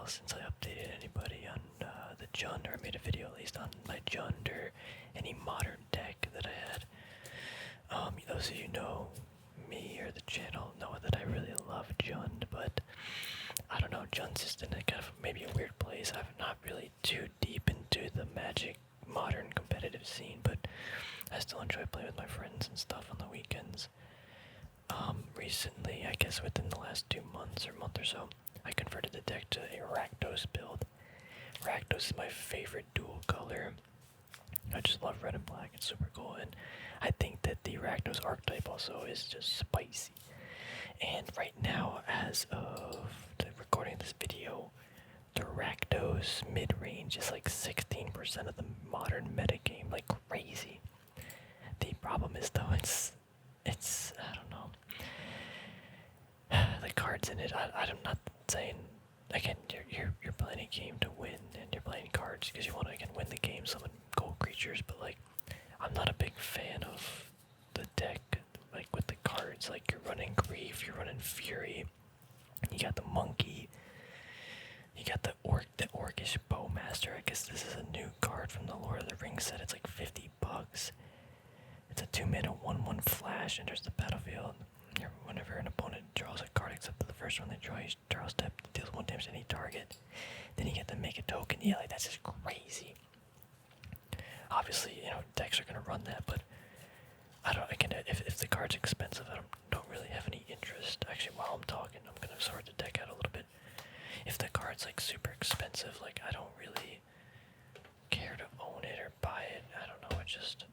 while since I updated anybody on the Jund, or made a video at least on my Jund or any modern deck that I had. Those of you know me or the channel know that I really love Jund, but I don't know, Jund's just in a kind of maybe a weird place. I'm not really too deep into the Magic modern competitive scene, but I still enjoy playing with my friends and stuff on the weekends. Recently, I guess within the last 2 months or month or so, I converted the deck to a Rakdos build. Rakdos is my favorite dual color. I just love red and black, it's super cool, and I think that the Rakdos archetype also is just spicy. And right now, as of the recording of this video, the Rakdos mid-range is like 16% of the modern metagame, like crazy. The problem is though, it's I don't know. The cards in it, I'm not saying, again, you're playing a game to win, and you're playing cards because you want to, again, win the game, summon gold creatures, but like, I'm not a big fan of the deck, like with the cards, like you're running Grief, you're running Fury, you got the Monkey, you got the Orcish Bowmaster. I guess this is a new card from the Lord of the Rings set, it's like $50. It's a 2-mana 1/1 flash, enters the battlefield. Whenever an opponent draws a card except for the first one they draw, you draw a step, deals 1 damage to any target. Then you get to make a token. Yeah, like that's just crazy. Obviously, you know, decks are gonna run that, but I don't. Again, if the card's expensive, I don't really have any interest. Actually, while I'm talking, I'm gonna sort the deck out a little bit. If the card's like super expensive, like I don't really care to own it or buy it. I don't know. It just,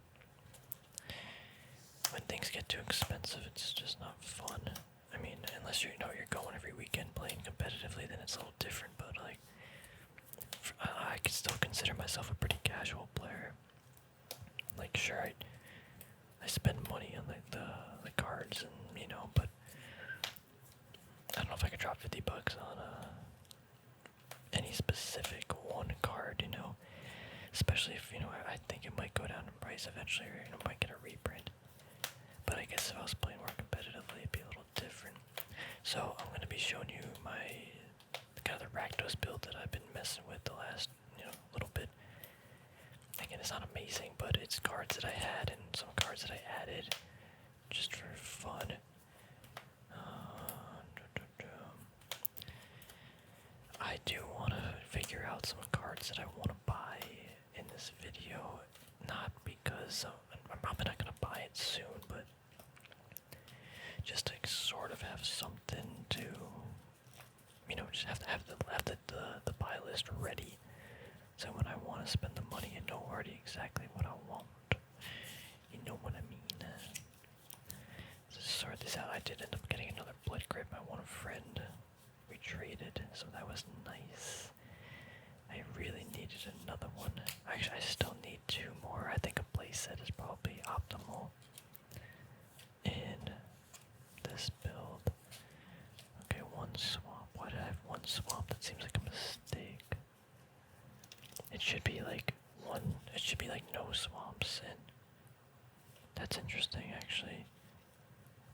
when things get too expensive, it's just not fun. I mean, unless you're going every weekend playing competitively, then it's a little different. But like, I could still consider myself a pretty casual player. Like, sure, I spend money on like the cards, and but I don't know if I could drop $50 on any specific one card, especially if I think it might go down in price eventually, or might get a reprint. But I guess if I was playing more competitively, it'd be a little different. So I'm gonna be showing you my kind of the Rakdos build that I've been messing with the last little bit. Again, it's not amazing, but it's cards that I had and some cards that I added just for fun. I do want to figure out some cards that I want to buy in this video, not because I'm probably not going to buy it soon, but just to sort of have something to, just have to have the buy list ready. So when I want to spend the money, I know already exactly what I want. You know what I mean? So to sort this out, I did end up getting another Blood Grip. My one friend, we traded, so that was nice. I really needed another one. Actually, I still need 2 more. I think a playset is probably optimal in this build. Okay, 1 swamp. Why did I have 1 swamp? That seems like a mistake. It should be like no swamps, and that's interesting actually.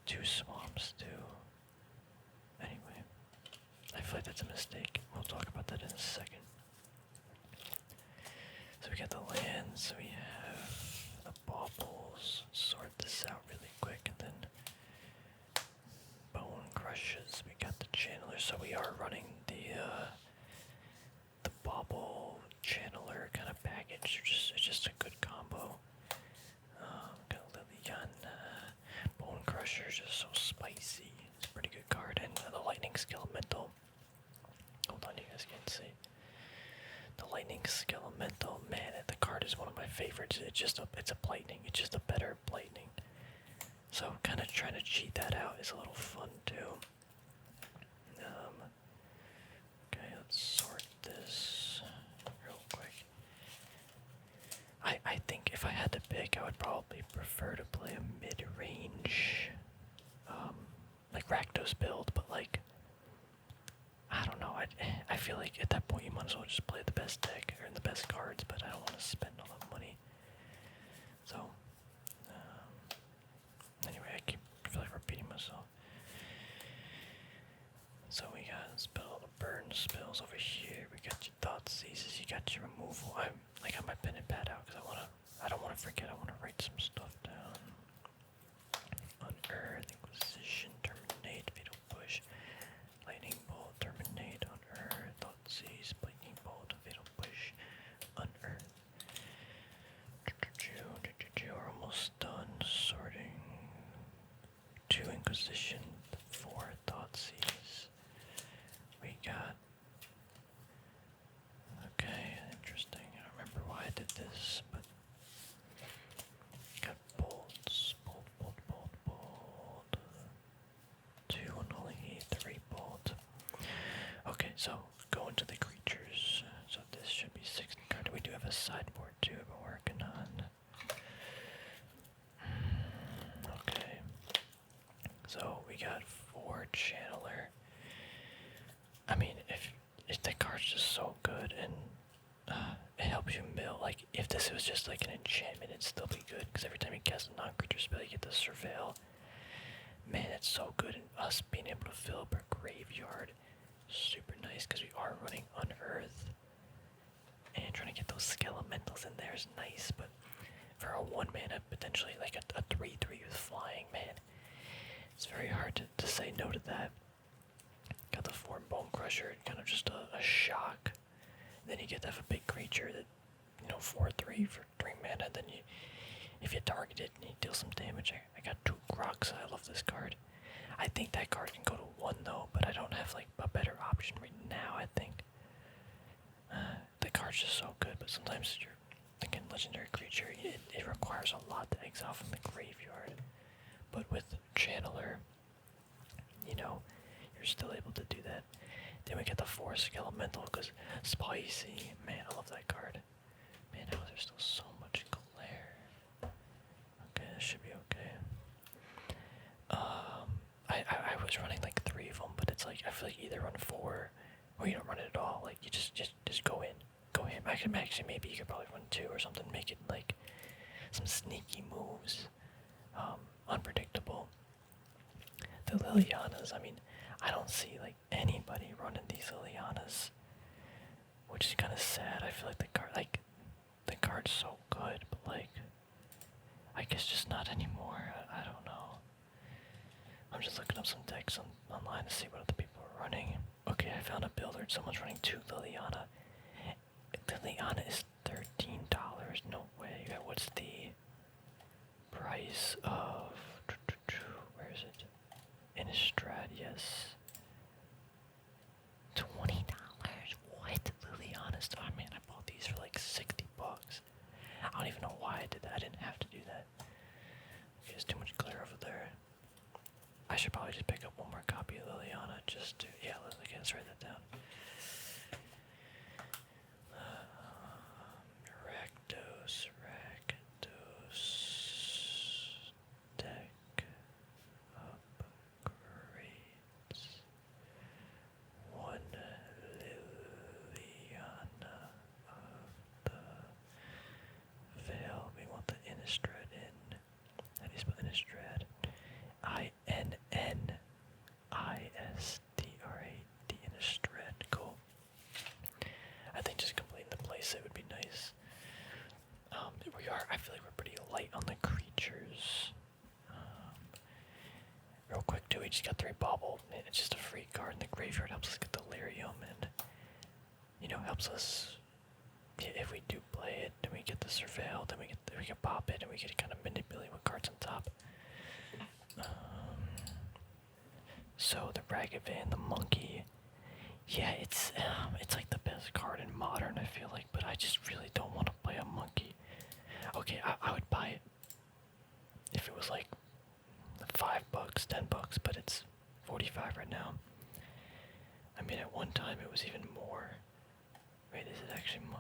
2 swamps too. Anyway, I feel like that's a mistake. We'll talk about that in a second. So we got the lands, we have the baubles. Sort this out really quick, and then bone crushes. We got the channeler, so we are running the bauble channeler kind of package. It's just a good combo. Got Lillian, bone crusher, just so spicy. It's a pretty good card, and the lightning skelemental. Hold on, you guys can't see. The lightning skelemental, man, the card is one of my favorites. It's a lightning. It's just a better lightning. So kind of trying to cheat that out is a little fun too. Okay, let's sort this real quick. I think if I had to pick, I would probably prefer to play a mid-range, like Rakdos build, but like, I don't know, I feel like at that point you might as well just play the best deck, or the best cards, but I don't want to spend all that money. So, anyway, I feel like repeating myself. So we got spell the burn spells over here. got your removal. I got my pen and pad out because I don't wanna forget. I wanna write some stuff down. Unearth, Inquisition, Terminate, Fatal Push, Lightning Bolt, Terminate, Unearth, Thoughtseize, Lightning Bolt, Fatal Push, Unearth. We're almost done sorting. 2 Inquisition, 4 Thoughtseize. We got. Okay, interesting. I don't remember why I did this, but. Got bolts. Bolt. 2 only, 3 bolt. Okay, so go into the creatures. So this should be 6 card. We do have a sideboard too we're working on. Okay. So we got 4 channeler. I mean, if the card's just so good and it helps you mill, like if this was just like an enchantment, it'd still be good because every time you cast a non-creature spell, you get the surveil. Man, it's so good, and us being able to fill up our graveyard, super nice because we are running Unearth, and trying to get those skelementals in there is nice. But for a 1 mana, potentially like a 3/3 with flying, man, it's very hard to say no to that. Got the 4 Bone Crusher, kind of just a shock. And then you get to have a big creature that, 4/3 for 3 mana. Then if you target it and you deal some damage, I got 2 Crocs. I love this card. I think that card can go to 1 though, but I don't have like a better option right now. I think the card's just so good, but sometimes you're thinking legendary creature. It requires a lot to exile from the graveyard. But with Channeler, you're still able to do that. Then we get the Force Elemental because spicy. Man, I love that card. Man, how is there still so much glare? Okay, this should be okay. I was running like 3 of them, but it's like I feel like you either run 4 or you don't run it at all. Like you just go in. Actually, maybe you could probably run 2 or something. Make it like some sneaky moves. Unpredictable. The Lilianas, I mean, I don't see like anybody running these Lilianas, which is kind of sad. I feel like the card's so good, but like, I guess just not anymore. I don't know. I'm just looking up some decks online to see what other people are running. Okay, I found a builder. Someone's running 2 Liliana. Liliana is $13. No way. What's the price of? Where is it? Innistrad, yes. $20. What? Liliana's. Oh man, I bought these for like $60. I don't even know why I did that. I didn't have to do that. Okay, there's too much glare over there. I should probably just pick up 1 more copy of Liliana just to. Yeah, let's write that down. Rakdos deck upgrades. 1 Liliana of the Veil. We want the Innistrad in. How do you spell Innistrad? INNISTRAD. Innistrad. Cool. I think just completing the playset would be nice. I feel like we're pretty light on the creatures. Real quick too, we just got 3 Bobble. It's just a free card in the graveyard. Helps us get Delirium and, helps us, if we do play it, then we get the Surveil, then we can pop it and we can kind of manipulate what cards on top. So the Ragavan, the Monkey, yeah, it's like the best card in Modern, I feel like, but I just really don't want to play a Monkey. Okay, I would buy it if it was like $5, $10, but it's 45 right now. I mean, at one time it was even more. Wait, is it actually more?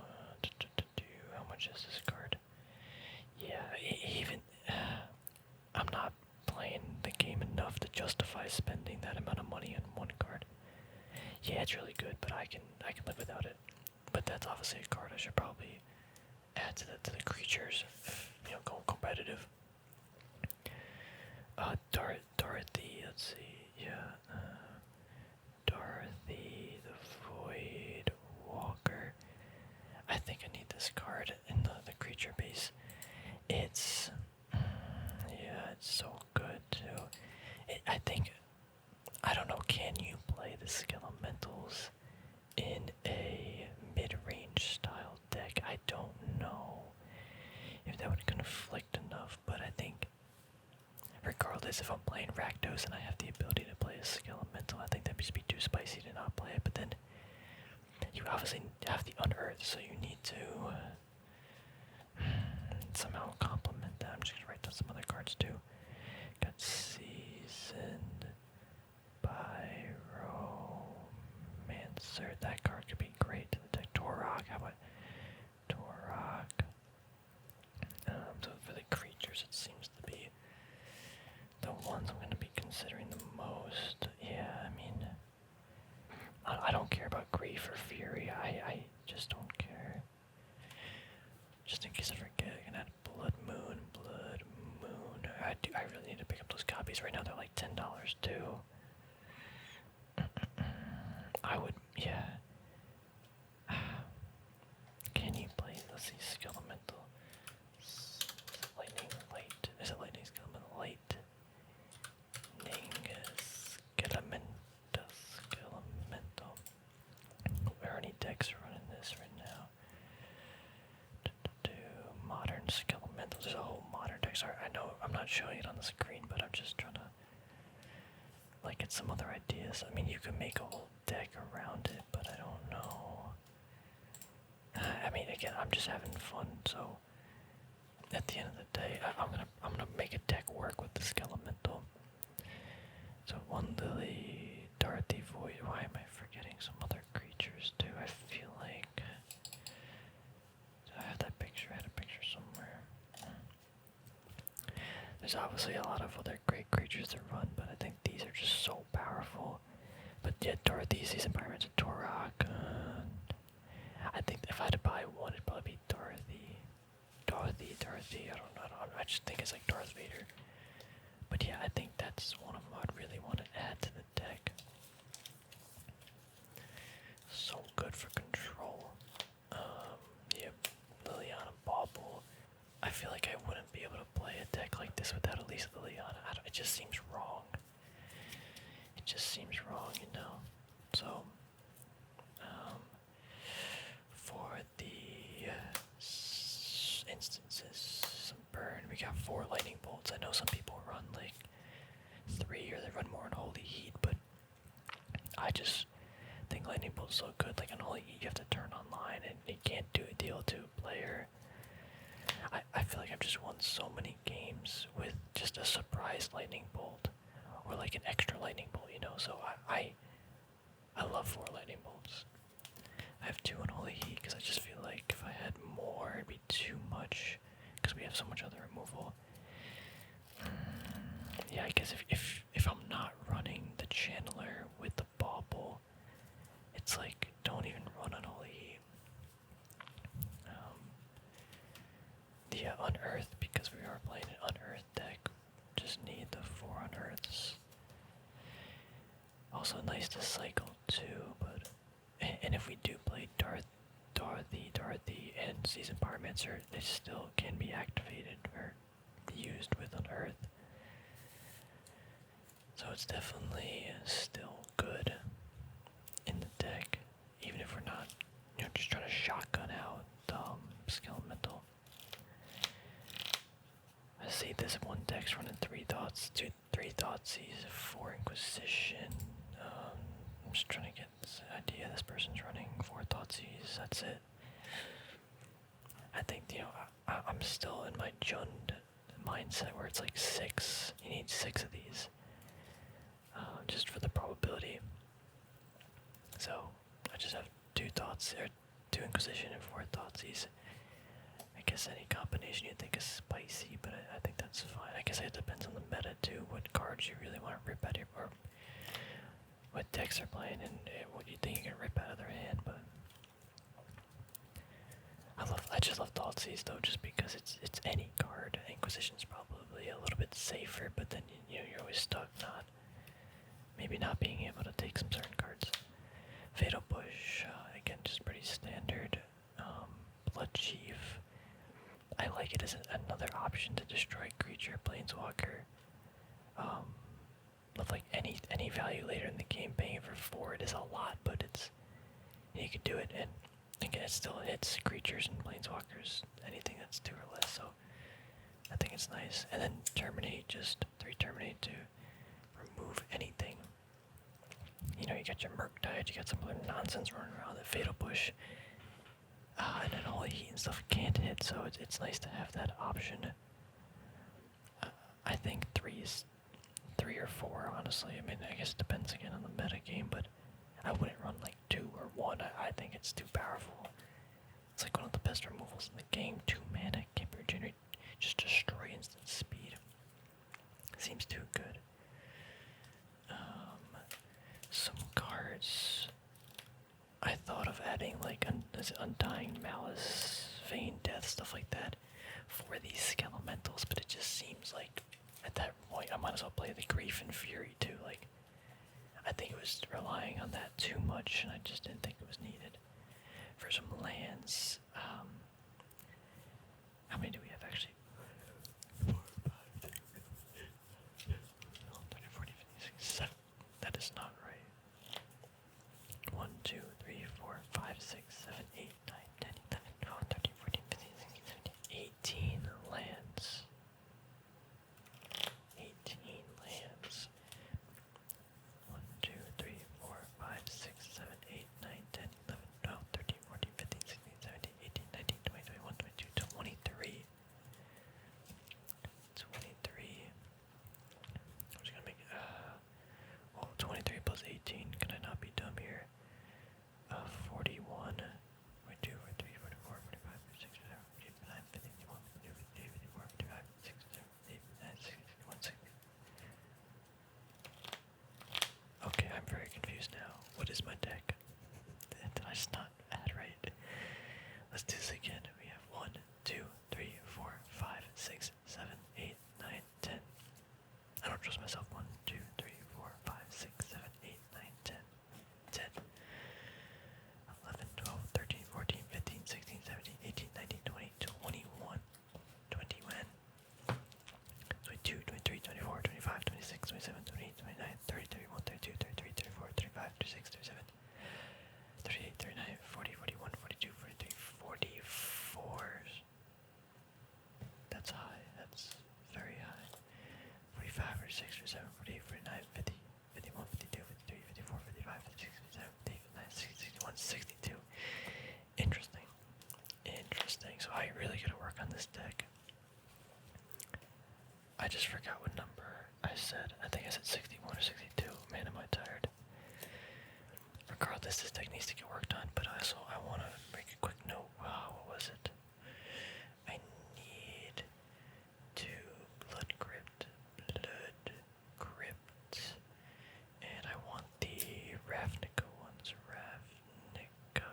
How much is this card? Yeah, even I'm not playing the game enough to justify spending that amount of money on 1 card. Yeah, it's really good, but I can live without it. But that's obviously a card I should probably add to the creatures. Go competitive. Dorothy. Let's see. Yeah. Dorothy the Void Walker. is if I'm playing Rakdos and I have the ability to play a Skelemental, I think that'd just be too spicy to not play it. But then you obviously have the Unearth, so you need to somehow complement that. I'm just gonna write down some other cards too. Got Seasoned Pyromancer. That card could be great to the deck. Torok, how about Torok? So for the creatures, it seems to be the ones I'm going to be considering the most. Yeah, I mean, I don't care about Grief or Fury. I just don't care. Just in case I forget, I can add Blood Moon. I really need to pick up those copies. Right now they're like $10 too. I would, yeah. Can you play, let's see, Skelemental. Lightning Light. Is it Lightning Skelemental? Light. Skelemental. Where any decks are running this right now? Modern Skelemental. There's a whole modern deck. Sorry, I know I'm not showing it on the screen, but I'm just trying to like get some other ideas. I mean, you can make a whole deck around it, but I don't know. I mean, again, I'm just having fun. So at the end of the day, I'm gonna make a deck work with the Skelemental. So one Lily, Dorothy Void. Why am I forgetting some other creatures too? I feel like I have that picture. I had a picture somewhere. There's obviously a lot of other great creatures to run, but I think these are just so powerful. But yeah, Dorothy, Season Pirates, and Torok. I think if I had to buy one, it'd probably be Dorothy. I don't know. I just think it's like Darth Vader. But yeah, I think that's one of them I'd really want to add to the deck. So good for control. Yeah, Liliana Bauble. I feel like I wouldn't be able to play a deck like this without at least Liliana. It just seems wrong. It just seems wrong, you know. So, for the instances, some burn. We got 4 lightning bolts. I know some people run like 3 or they run more on Holy Heat, but I just think lightning bolt's so good. Like on Holy Heat, you have to turn online and you can't do a deal to a player. I feel like I've just won so many games with just a surprise lightning bolt or like an extra lightning bolt, you know. So I love 4 lightning bolts. I have 2 on Holy Heat because I just feel like if I had more, it'd be too much because we have so much other removal. Yeah, I guess if I'm not running the Channeler with the Bauble, it's like don't even run on Holy Heat. The Unearth, because we are playing an Unearth deck, just need the 4 Unearths. Also nice to cycle too, but and if we do play Dorothy, and Season Pyromancer, they still can be activated or used with Unearth. So it's definitely still good in the deck, even if we're not, just trying to shotgun out Skelemental. I see this one deck's running 3 Thoughtseize, 4 Inquisition. I'm just trying to get this idea. This person's running 4 Thoughtseize. That's it. I think I'm still in my Jund mindset where it's like 6. You need 6 of these, just for the probability. So I just have 2 Inquisition and 4 Thoughtseize. I guess any combination you think is spicy, but I think that's fine. I guess it depends on the meta too, what cards you really want to rip out of your, or what decks they're playing, and what you think you can rip out of their hand. But I just love Thoughtseize though, just because it's any card. Inquisition's probably a little bit safer, but then you're always stuck maybe not being able to take some certain cards. Fatal Push, again, just pretty standard. Blood Chief. I like it as another option to destroy creature, planeswalker. With like any value later in the game, paying for 4 it is a lot, but you can do it, and again, it still hits creatures and planeswalkers, anything that's 2 or less. So I think it's nice. And then terminate, just 3 terminate to remove anything. You know, you got your Murktide, you got some other nonsense running around, the Fatal Push. And then all the heat and stuff can't hit, so it's nice to have that option. I think 3 or 4, honestly. I mean, I guess it depends again on the meta game, but I wouldn't run like 2 or 1. I think it's too powerful. It's like one of the best removals in the game. 2 mana, can't be regenerated, just destroy instant speed. Seems too good. Some cards. I thought of adding like Undying Malice, Vain Death, stuff like that for these Skelementals, but it just seems like at that point I might as well play the Grief and Fury too. Like, I think it was relying on that too much, and I just didn't think it was needed. For some lands, how many do we have actually? 4, 5, 6, 30, 40, 50, 60, 7. That is not right. 1, 2, 3, 4, 5, 6, 7, 8, 9, 10, 11, 12, 13, 14, 15, 16, 17, 18 lands. 18 lands. 1, 2, 3, 4, 5, 6, 7, 8, 9, 10, 11, 12, 13, 14, 15, 16, 17, 18, 19, 20, 21, 22, 23. 23. I'm just gonna make 23 plus 18. Can I not be dumb here? 41. 42, 43, 44, 45, 46, 47, 48, 49, 50, 51, 52, 53, 54, 55, 56, 57, 58, 59, 60, 61, 60. Okay, I'm very confused now. What is my deck? Did I just not add right? Let's do this again. We have 1, 2, 3, 4, 5, 6, 7, 8, 9, 10. I don't trust myself. 1, 2, 3, 4, 5, 6, 7, 8, 9, 10. 10. 11, 12, 13, 14, 15, 16, 17, 18, 19, 20, 21. 21. 22, 23, 24, 25, 26, 27, 28, 29, 30, 31, 32, 33, 34, 35, 36, 37, 38, 39, 40, 41, 42, 43, 44. That's high. That's very high. 45, 46, 47, 48, 49, 50, 51, 52, 53, 54, 55, 56, 57, 58, 59, 60, 61, 62. Interesting. Interesting. So I really gotta work on this deck. I just forgot what number I said. I think I said 61 or 62. Man, am I tired. Regardless, this deck needs to get worked on, but also I want to make a quick note. What was it? I need to Blood Crypt, and I want the Ravnica ones. Ravnica.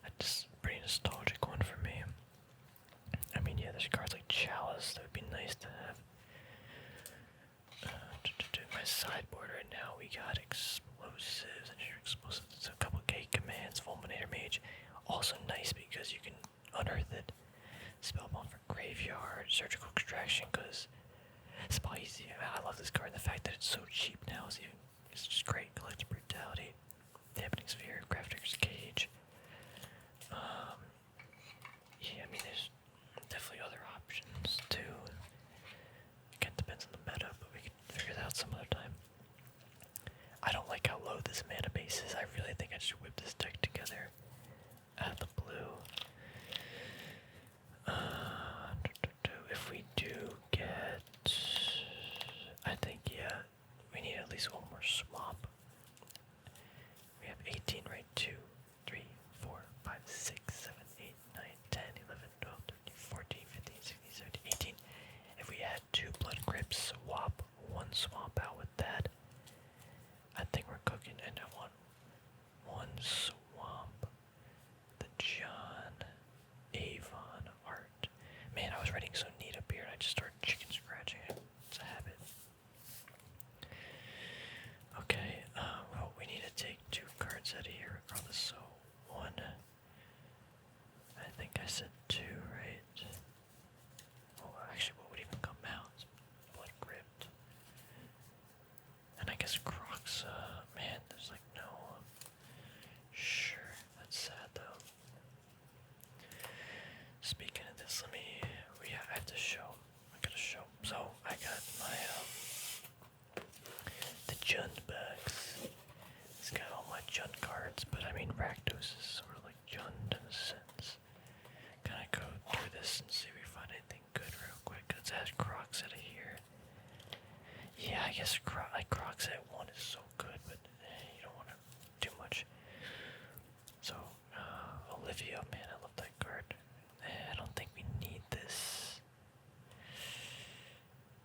That's a pretty nostalgic one for me. I mean, yeah, there's cards like Chalice that would be nice to have. My sideboard right now, we got explosives, so a couple K commands, Fulminator Mage. Also nice because you can unearth it. Spellbound for Graveyard, Surgical Extraction, because Spicy. I love this card. The fact that it's so cheap now it's just great. Collective Brutality, Dampening Sphere, Crafter's Cage. Yeah, I mean, there's definitely other options too. Again, depends on the meta, but we can figure that out some other time. I don't like how low this mana base is. I really think I should whip this deck together out of the blue. If we do get, I think, yeah, we need at least one more swamp. We have 18, right? 2, 3, 4, 5, 6, 7, 8, 9, 10, 11, 12, 13, 14, 15, 16, 17, 18. If we add 2 Blood Crypts, swap 1 swamp out with that, I think we're cooking. And I want 1 swamp. The John Avon art. Man, I was writing so neat up here and I just started chicken scratching it. It's a habit. Okay, well, we need to take 2 cards out of here regardless, so 1. I think I said 2, right? Oh, actually, what would even come out? Blood Crypt. And I guess Crocs, man, there's like no, sure, that's sad though. Speaking of this, I have to show guess Crocs at 1 is so good, but you don't want to do much. So, Olivia, man, I love that card. I don't think we need this.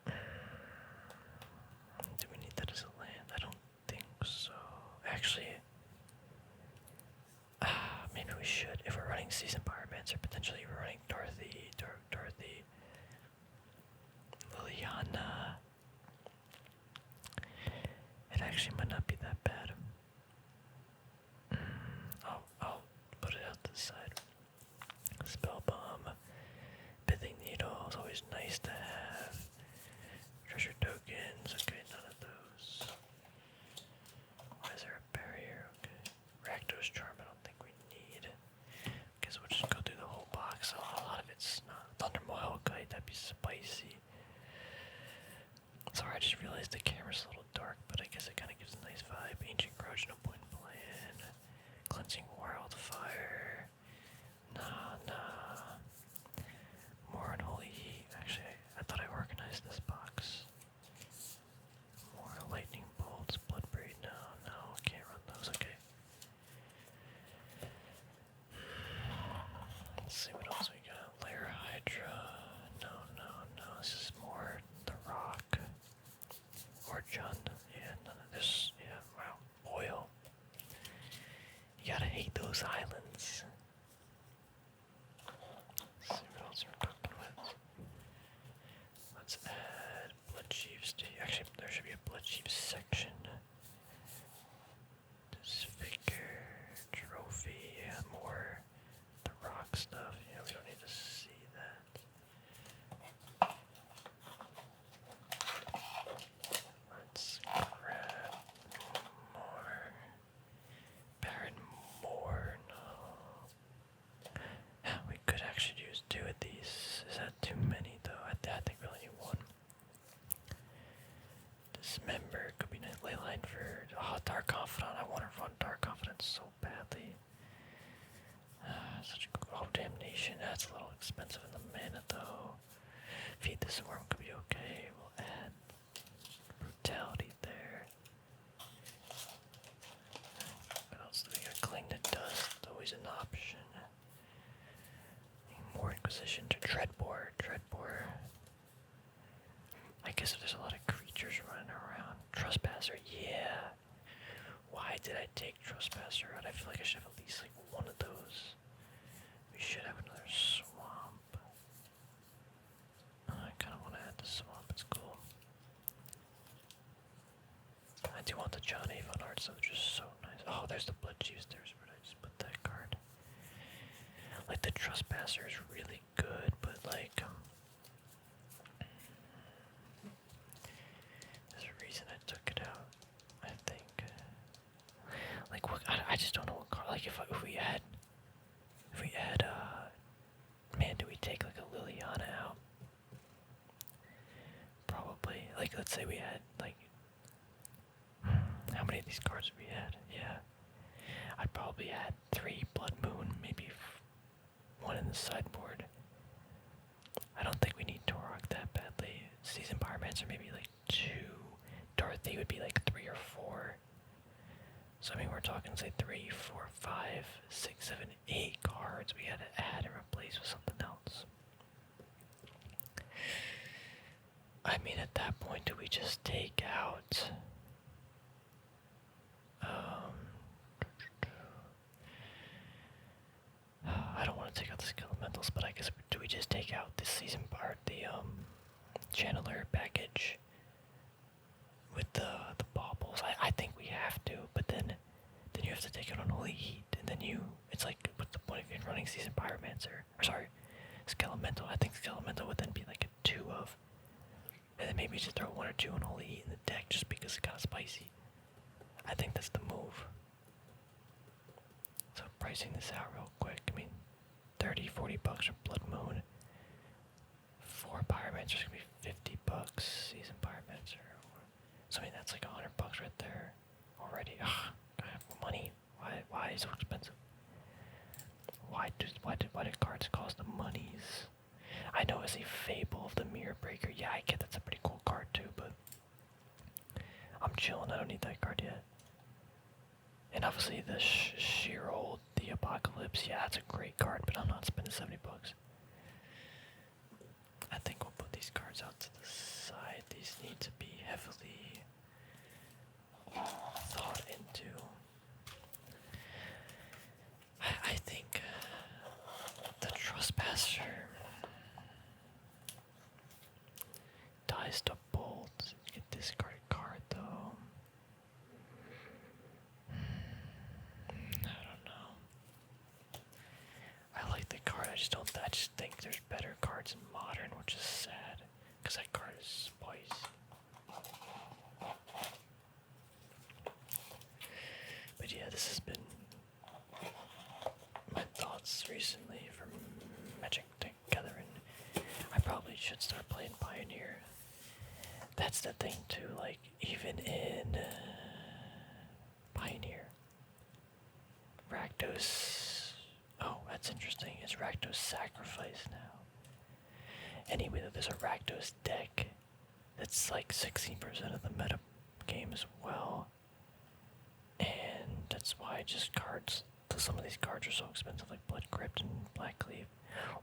Do we need that as a land? I don't think so. Actually, maybe we should. If we're running Season Pyromancer, potentially we're running Dorothy, Liliana. It actually might not be that bad. I'll put it out to the side. Spell Bomb, Pithing Needle is always nice to have. Treasure tokens, okay, none of those. Why is there a barrier? Okay. Rakdos Charm, I don't think we need. Guess we'll just go through the whole box. A lot of it's not. Thundermaw Kite, that'd be spicy. Sorry, I just realized the camera's a little dark, but I guess it kind of gives a nice vibe. Ancient Grudge, no point in playing. Cleansing Wildfire. Nah. More Unholy Heat. Actually, I thought I organized this box. More Lightning Bolts, Bloodbraid. No, can't run those. Okay. Let's see what else we got. Layer Hydra. No. This is more The Rock. Or Jund. Yeah, none of this. Yeah, wow. Oil. You gotta hate those islands. Let's see what else we're cooking with. Let's add Blood Chiefs to. Actually, there should be a Blood Chiefs section. Disfigure, Trophy, yeah, more The Rock stuff. Yeah, we don't need to see that. Let's grab more. Baron Moore, no. We could actually use 2 of these. Is that too many though? I think we only need 1. Dismember could be nice. Leyline for Dark Confidant. I want to run Dark Confidant so badly. Such a Damnation. That's a little expensive in the mana though. Feed the Swarm could be okay. We'll add Brutality there. What else do we got? Cling to Dust, always an option. More Inquisition to Dreadbore. I guess if there's a lot of creatures running around. Trespasser, yeah. Why did I take Trespasser out? I feel like I should have at least like 1 of those. We should have another Swamp. I kind of want to add the Swamp, it's cool. I do want the John Avon arts, though, just so nice. Oh, there's the Blood Chiefs. There's where I just put that card. Like, the Trespasser is really good, but, like, there's a reason I took it out, I think. Like, what, I just don't know what card. Like, if we had, man, do we take, like, a Liliana out? Probably. Like, let's say we had, like, how many of these cards we had? Yeah. I'd probably add 3 Blood Moon, maybe 1 in the sideboard. I don't think we need Torok that badly. Season Pyromancer maybe like 2. Dorothy would be like 3 or 4. So I mean we're talking say 3, 4, 5, 6, 7, 8 cards we had to add and replace with something else. I mean at that point do we just take out I don't want to take out the Skelementals, but I guess do we just take out this season part, the Channeler package with the baubles? I think we have to, but then you have to take it on Holy Heat, and then it's like, what's the point of you running Season Pyromancer? Or sorry, Skelemental. I think Skelemental would then be like a 2 of, and then maybe just throw 1 or 2 on Holy Heat in the deck just because it's kind of spicy. I think that's the move. So pricing this out real quick, I mean, 30, 40 bucks for Blood Moon. 4 Pyromancers gonna be 50 bucks. Season Pyromancer. So I mean that's like 100 bucks right there already. Ugh, I have money. Why is it so expensive? Why do cards cost the monies? I know it's a Fable of the Mirror Breaker. Yeah, I get that's a pretty cool card too, but Grips, yeah, that's a great card, but I'm not spending 70 bucks. I think we'll put these cards out to the side. These need to be heavily thought into. I think the Trespasser dies to Bolt. You can discard a card though. I don't know. I like the card. I just think there's better cards in Modern, which is sad, because that card is spicy. But yeah, this has been my thoughts recently for Magic the Gathering. I probably should start playing Pioneer. That's the thing too, like, even in Pioneer, Rakdos, oh, that's interesting, is Rakdos Sacrifice now? Anyway, there's a Rakdos deck that's like 16% of the meta game as well, and that's why just cards, some of these cards are so expensive, like Blood Crypt and Blackcleave.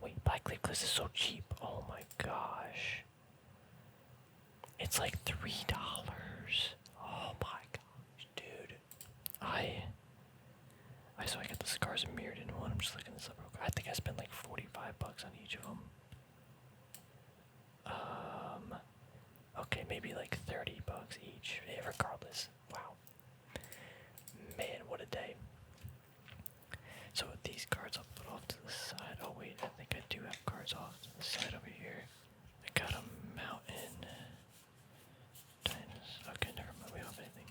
Wait, Blackcleave Cliff is so cheap, oh my gosh. It's like $3. Oh my gosh, dude. So I got the Scars and Mirrored in one. I'm just looking this up real quick. I think I spent like 45 bucks on each of them. Okay, maybe like 30 bucks each. Regardless. Wow. Man, what a day. So with these cards, I'll put off to the side. Oh wait, I think I do have cards off to the side over here. I got a Mountain. Okay, never mind. We don't have anything.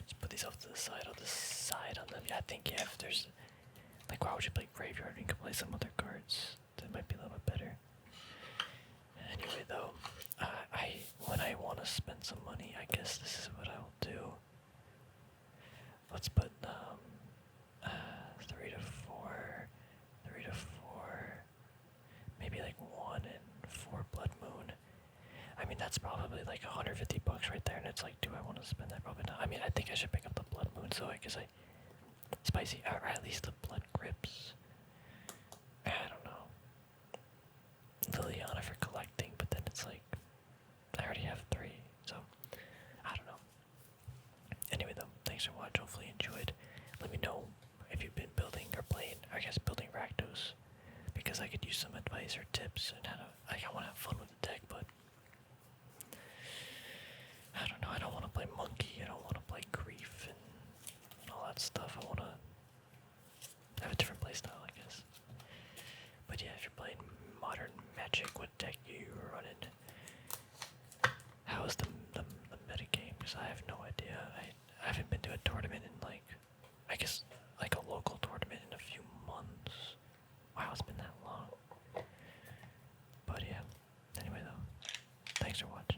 Just put these off to the side. I'll decide on them. Yeah, I think, yeah, if there's, like, why would you play Graveyard? You can play some other cards that might be a little bit better. Anyway, though, when I want to spend some money, I guess this is what I'll do. Let's put 3 to 4, 3 to 4, maybe like 1 and 4 Blood Moon. I mean, that's probably like 150 bucks right there, and it's like, do I want to spend that? Probably not. I mean, I think I should pick up the Blood Moon, so I guess spicy, or at least the Blood Grips. I don't know. Liliana for collecting, but then it's like, I already have 3, so I don't know. Anyway, though, thanks for watching. Hopefully you enjoyed. Let me know if you've been building or playing, I guess building Rakdos, because I could use some advice or tips and how to, like, I want to have fun with the deck, but I don't know, I don't want to play Monkey, I don't want to play Grief and all that stuff. I want to have a different playstyle, I guess. But yeah, if you're playing Modern Magic, what deck you're running? How is the meta game? Because I have no idea. I haven't been to a tournament in like, I guess like a local tournament in a few months. Wow, it's been that long. But yeah, anyway though, thanks for watching.